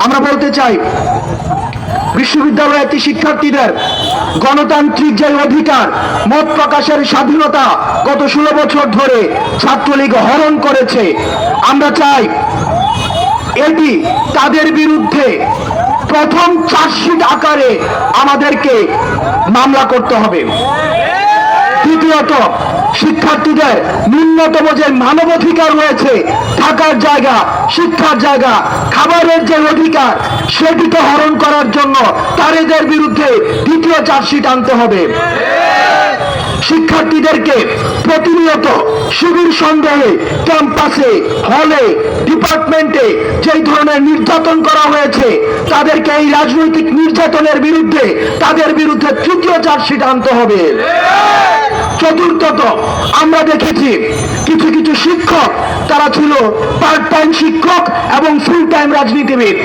আমরা বলতে চাই, বিশ্ববিদ্যালয়ের শিক্ষার্থীদের গণতান্ত্রিক যে অধিকার, মত প্রকাশের স্বাধীনতা গত 16 বছর ধরে ছাত্রলীগ হরণ করেছে, আমরা চাই এটি তাদের বিরুদ্ধে প্রথম চার্জশিট আকারে আমাদেরকে মামলা করতে হবে। দ্বিতীয়ত, শিক্ষার্থীদের ন্যূনতম যে মানবাধিকার রয়েছে, থাকার জায়গা, শিক্ষার জায়গা, খাবারের যে অধিকার, সেটিকে হরণ করার জন্য তাদের বিরুদ্ধে দ্বিতীয় চার্জশিট আনতে হবে। শিক্ষার্থীদেরকে প্রতিনিয়ত শিবির সন্দেহে ক্যাম্পাসে, হলে, ডিপার্টমেন্টে যেই ধরনের নির্যাতন করা হয়েছে, তাদেরকে এই রাজনৈতিক নির্যাতনের বিরুদ্ধে তাদের বিরুদ্ধে তৃতীয় চার্জশিট আনতে হবে। চতুর্থত, আমরা দেখেছি কিছু কিছু শিক্ষক, তারা ছিল পার্ট টাইম শিক্ষক এবং ফুল টাইম রাজনীতিবিদ।